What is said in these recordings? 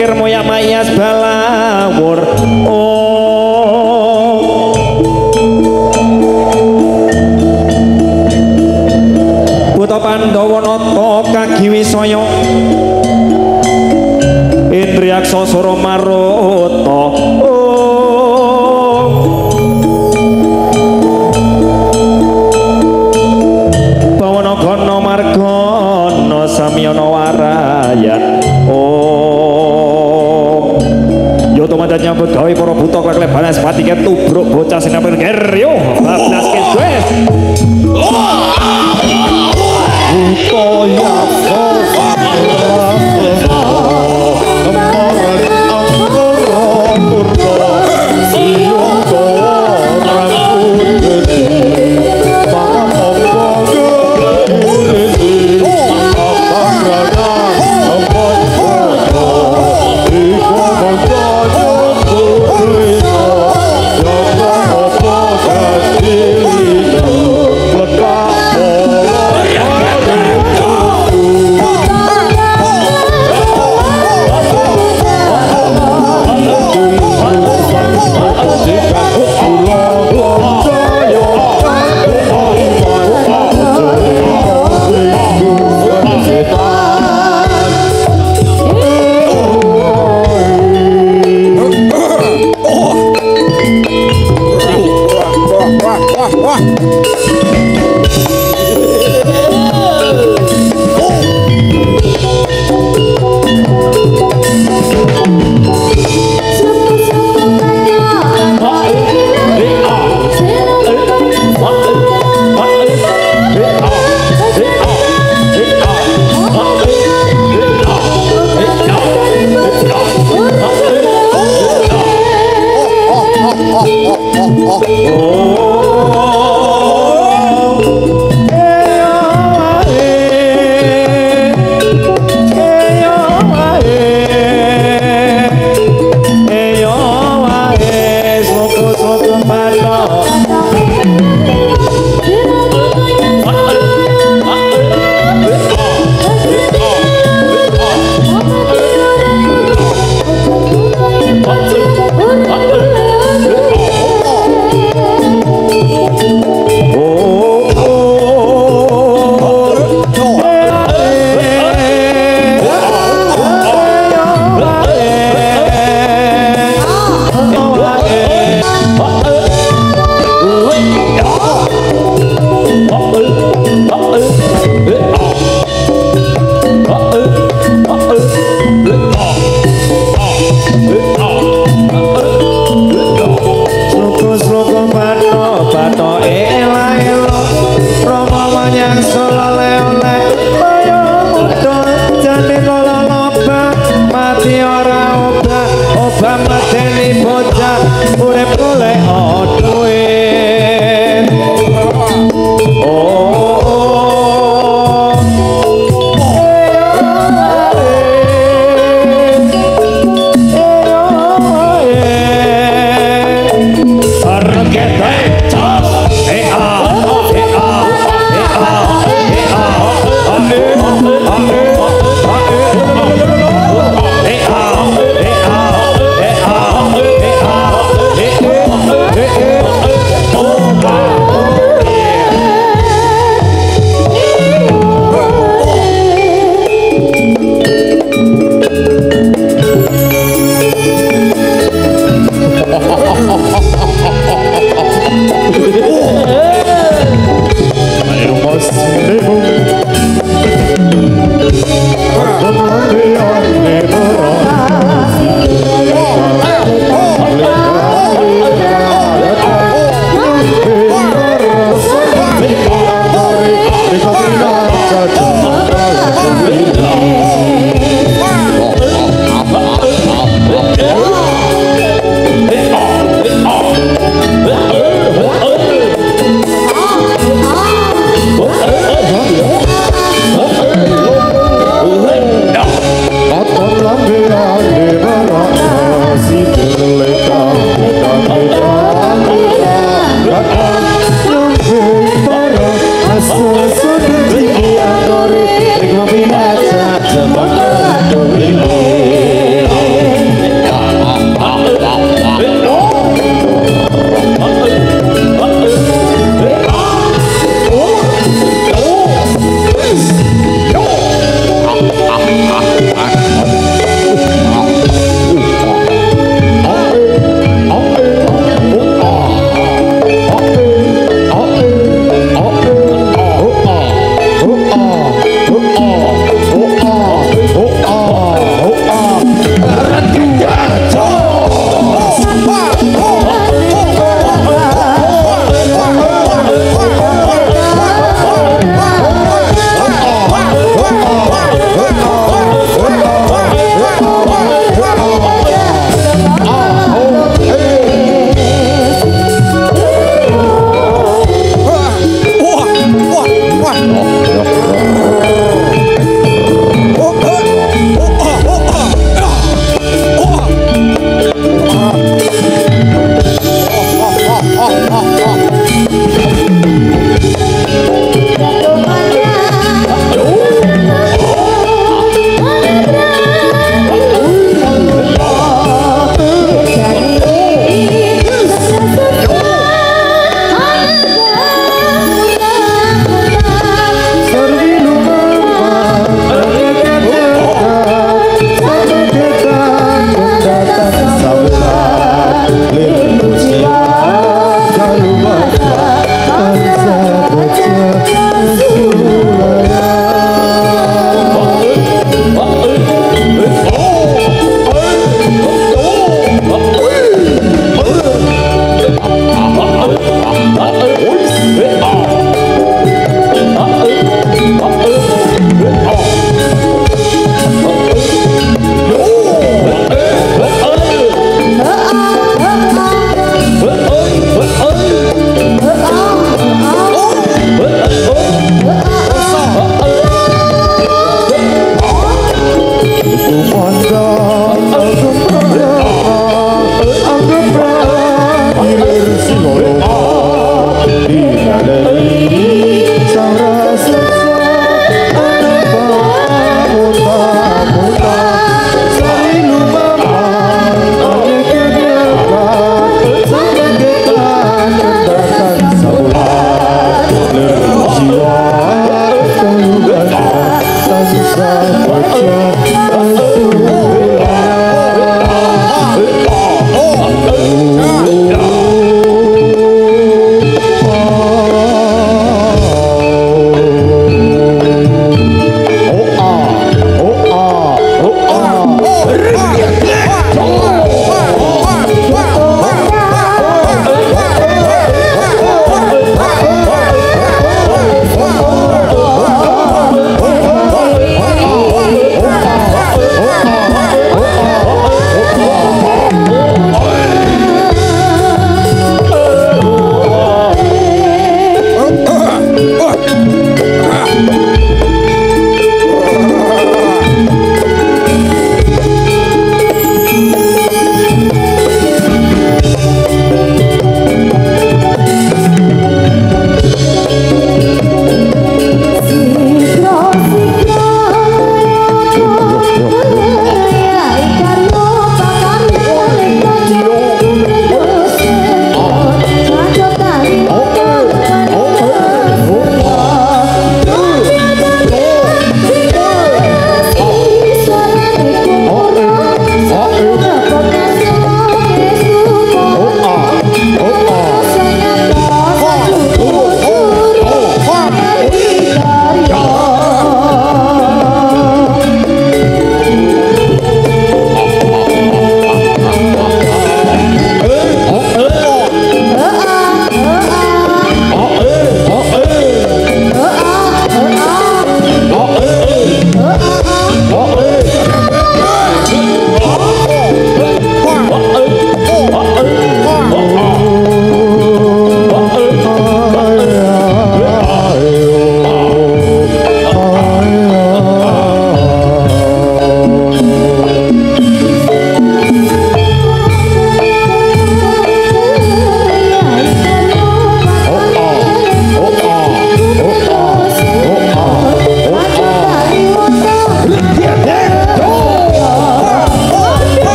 kir moyak mayas balawur Buta Pandhawa nata kagiwisaya Indriyaksa Sura Maruta Bawana Gana Margana Samyana Warayan Yoto mandat nyambut gawe para buta keklebanan sepati tubruk bocah sing apik yo bablas wes buta ya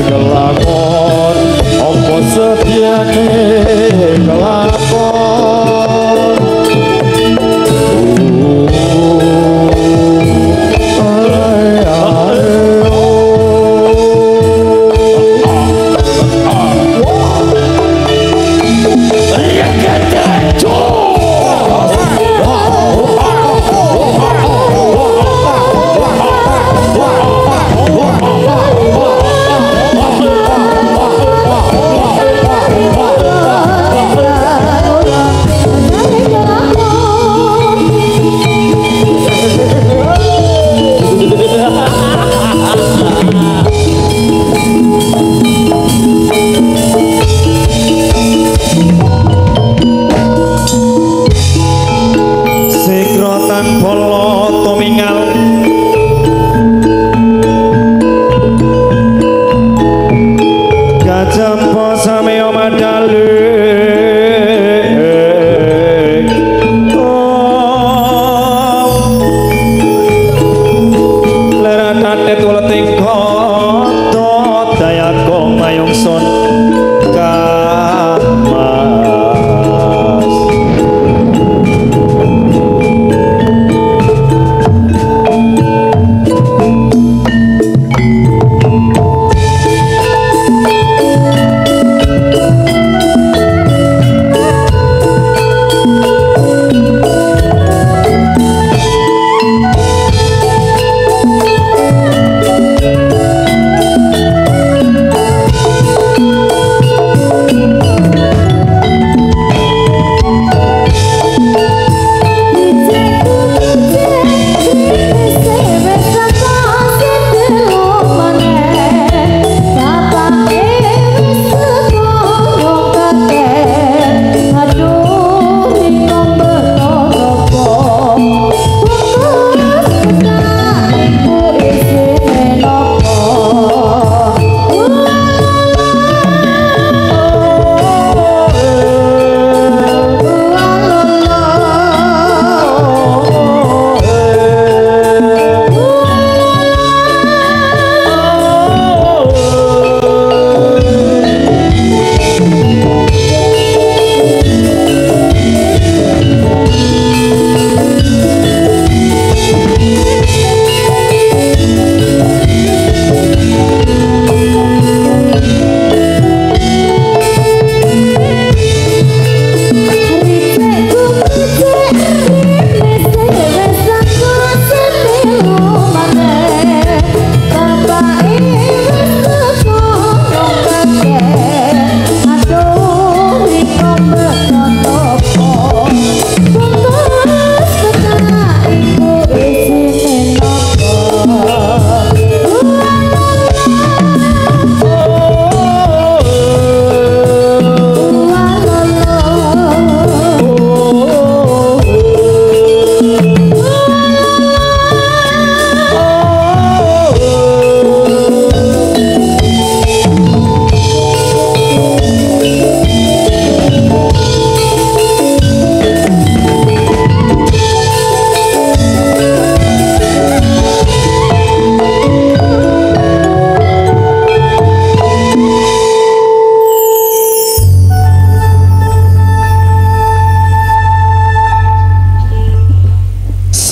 kelakon opo setiane kelakon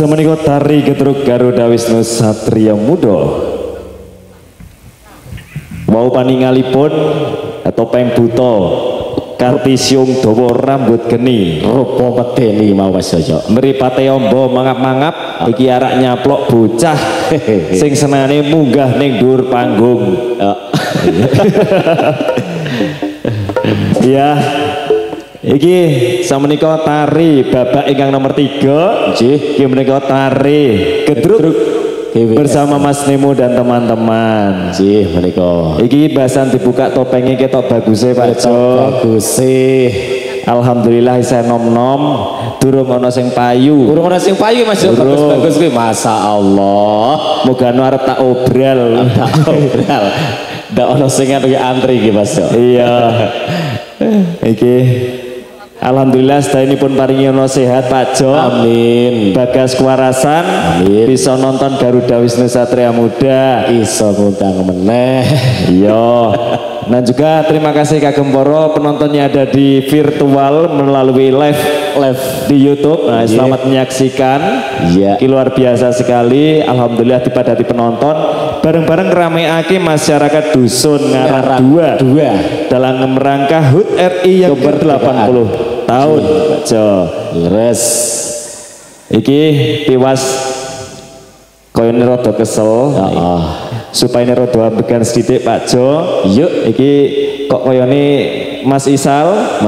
Semenika tari Getruk Garuda Wisnu Satria Muda wau paningalipun topeng buta kartisiung dawa rambut geni rupa medeni mawas saya mripate amba mangap-mangap iki arak nyaplok bocah sing senane munggah ning dhuwur panggung ya iki samenika tari babak ingkang nomor 3 nggih iki menika tari Gedruk bersama Mas Nemo dan teman-teman nggih menika iki bahasan dibuka topengnya ketok baguse Pak Jo baguse alhamdulillah saya nom-nom durung ana sing payu Mas Jo bagus kuwi masyaallah moga arep tak obral ndak ana sing antri iki Mas Jo iya iki Alhamdulillah sedaya ini pun paringi ono sehat Pak Jo. Amin. Bagas kewarasan. Amin. Bisa nonton Garuda Wisnu Satria Muda. Iso ngundang meneh. Iya. Dan juga terima kasih Kagem Poro penontonnya ada di virtual melalui live di YouTube. Nah, selamat menyaksikan. Iya. Luar biasa sekali. Alhamdulillah dipadati penonton. Bareng-bareng rameake masyarakat dusun Ngaran 2 dalam rangka HUT RI yang ke-80 tahun. Jo. Leres. Iki tiwas koyo rada kesel. Supaya ini rada ambegan sedikit Pak Jo. Yuk iki kok koyo ini Mas Isal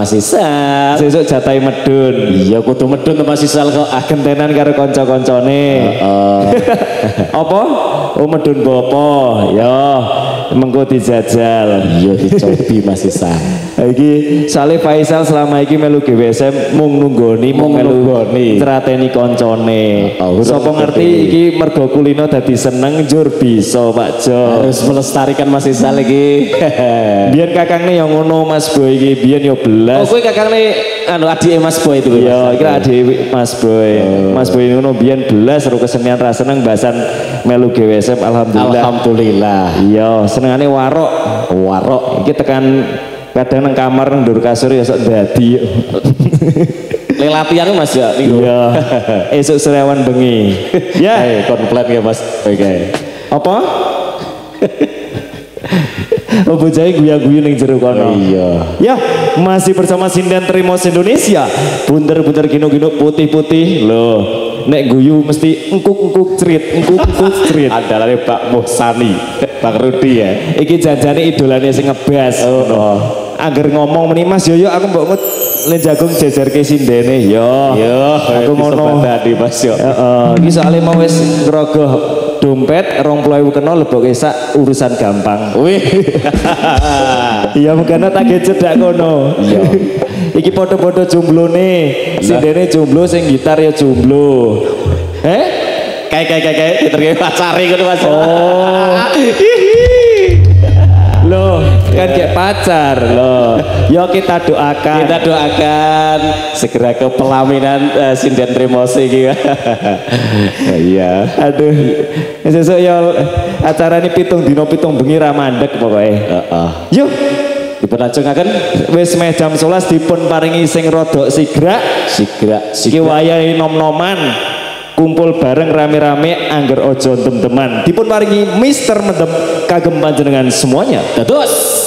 sesuk jatai medun. Iya kudu medun Mas Isal kok gentenan karo kanca-kancane. Apa? Oh medun bopo. Ya mengko dijajal. Iya dicobi Mas Isal. Iki Saleh Faisal selama iki melu GWSM mung nunggoni trateni koncone. Sapa ngerti iki mergo kulino dadi seneng njur bisa Pak Jo. Harus melestarikan Mas Isal iki. Biyen kakangne yang ngono Mas Boy iki biyen yo belas. Oh kowe kakangne anu adike Mas Boy itu. Iya, iki adik Mas Boy. Mas Boy ngono biyen belas karo kesenian ra seneng bahasan melu GWSM alhamdulillah. Iya, senengane warok. Iki tekan kadang nang kamar nang ndur kasur ya sok dadi. Latihan Mas ya. Iya. Esuk serewan bengi. Ya, komplit ya Mas. Oke. Apa? Oh bocah guya-guyu ning jero kono. Iya. Ya, masih bersama Sinden Trimos Indonesia. Bunter-bunter gino-gino putih-putih. Loh, nek guyu mesti engkuk-engkuk cerit. Andalane Pak Mohsani, Bang Rudi ya. Iki janjane idolane sing ngebas. Angger ngomong meni Mas yo aku mbok le jagung jejerke sindene yo. Aku ngono tadi Mas yo. Heeh, iki soalé mau wis ngrogoh dompet 20.000 kena leboke sak urusan gampang. Wih. Iya mengkana tak cedak kono. Iya. Iki foto-foto jumblone. Sindene jomblo sing gitar ya jomblo. Kayak diterima pacare ngono Mas. Oh. Loh, kan kayak pacar loh. Yo kita doakan segera ke pelaminan Sinden Trimos iki. Iya. Aduh. Sesuk yo acara ini pitung bengi ra mandek pokoke. Yuk. Dipun lajengaken wis meh jam 11 dipun paringi sing rodok sigra. Iki wayahe nom-noman. Kumpul bareng rame-rame angger ojo tem-teman. Dipun paringi Mister Mendem kagem panjenengan semuanya. Dados.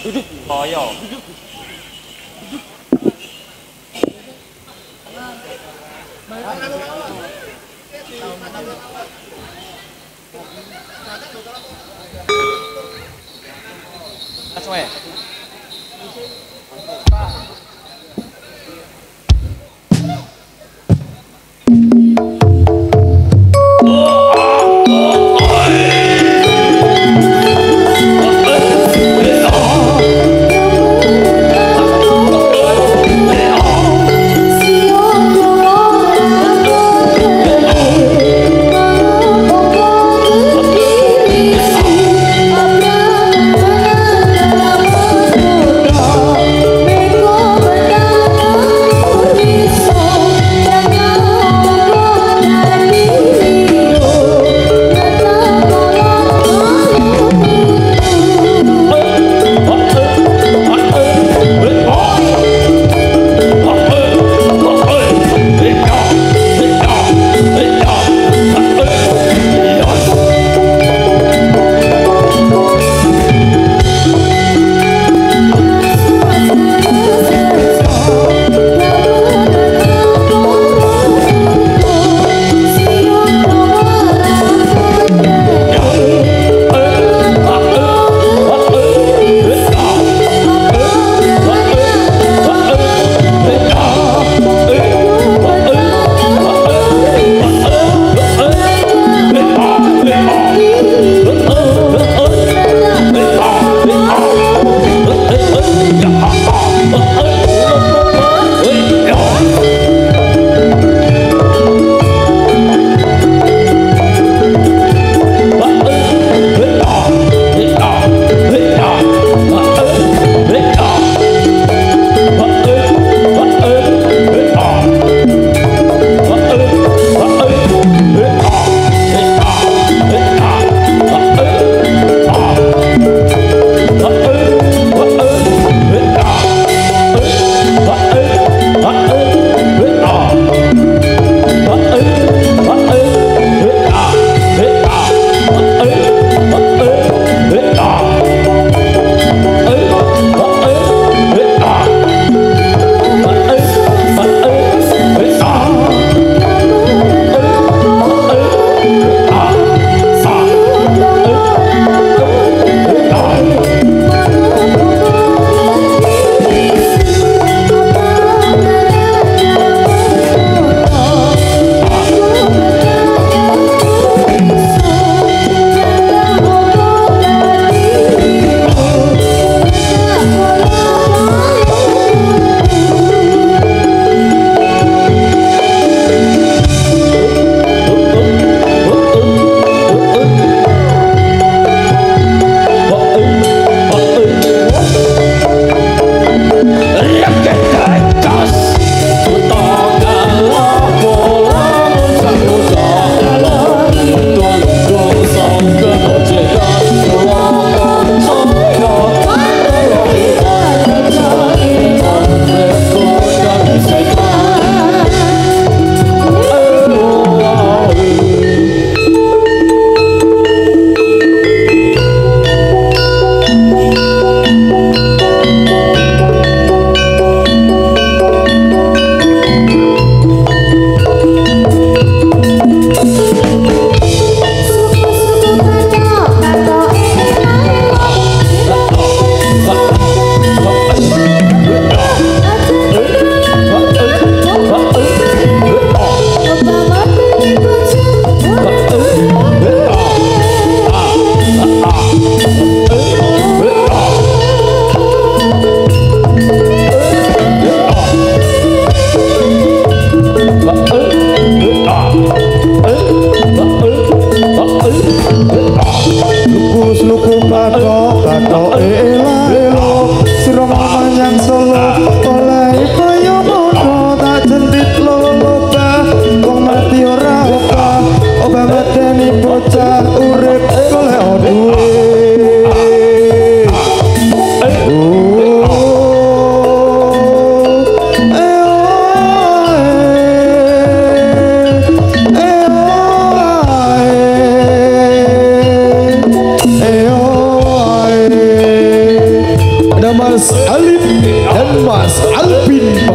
Duduk koyo.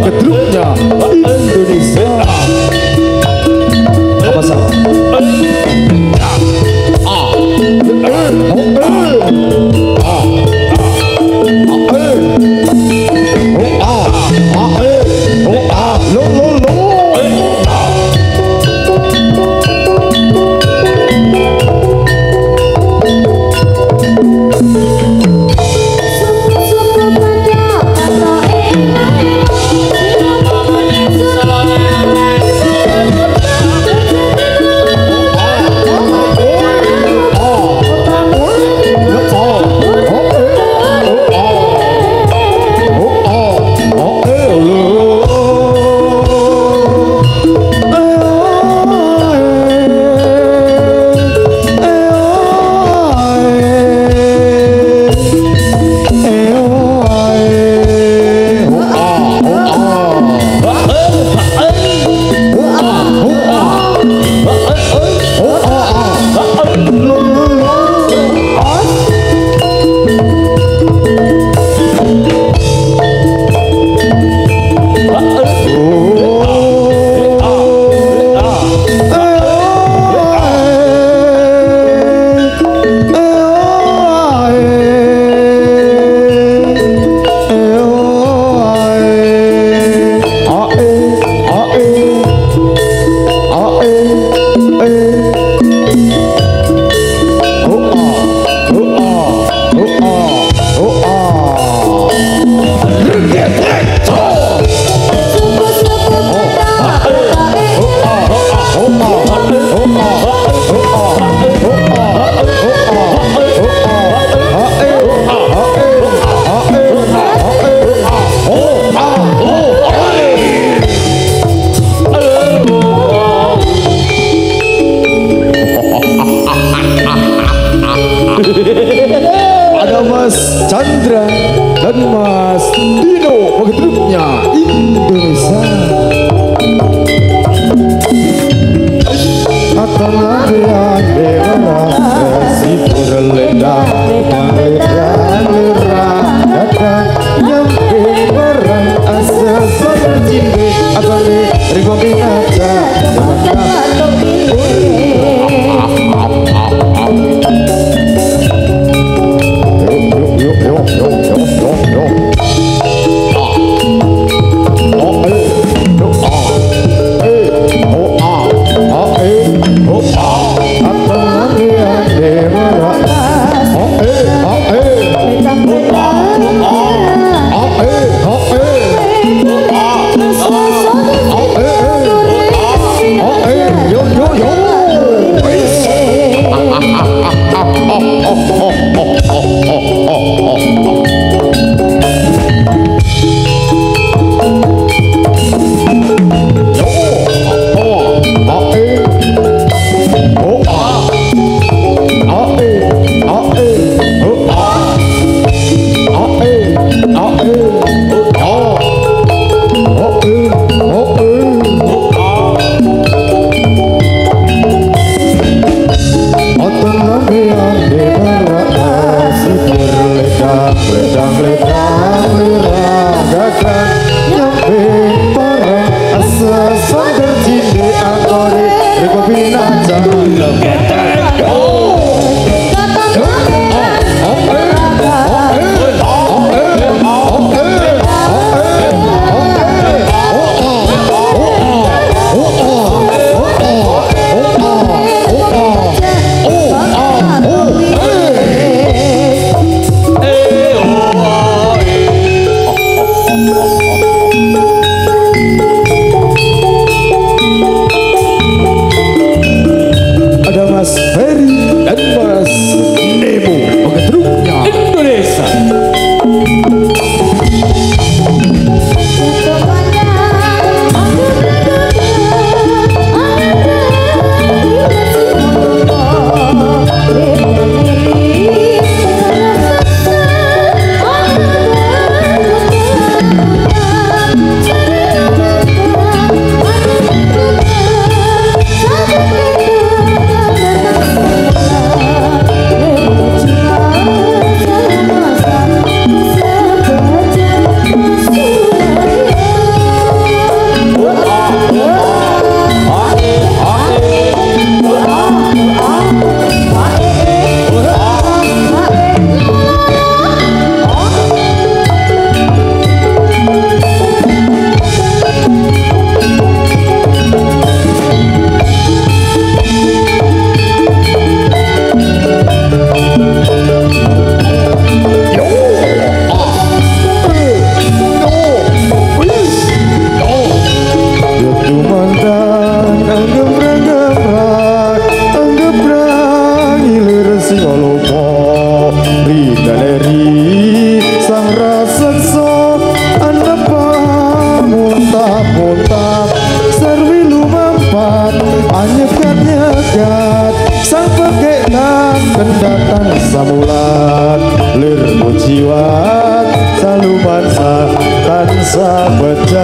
gedruknya Indonesia. Apa sah? Suku-suku pada kata enak, bila ngomongnya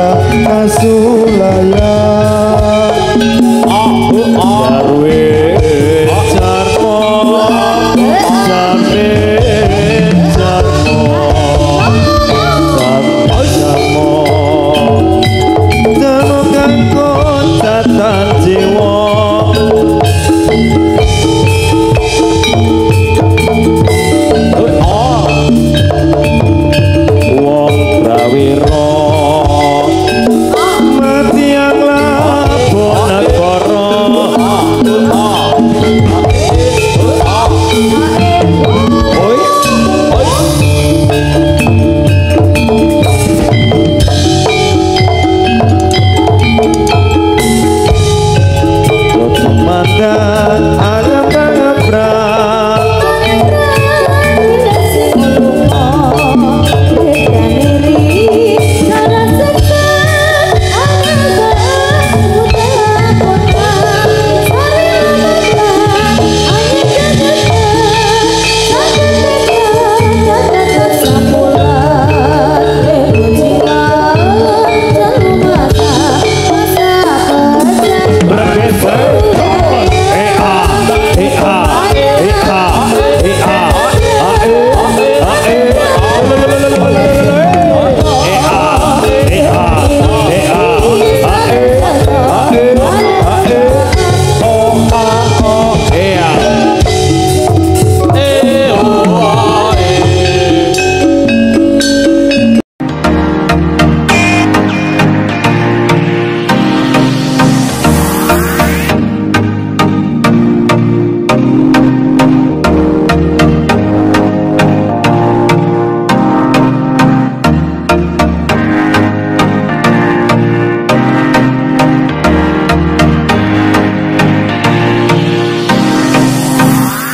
Asulaya Darwin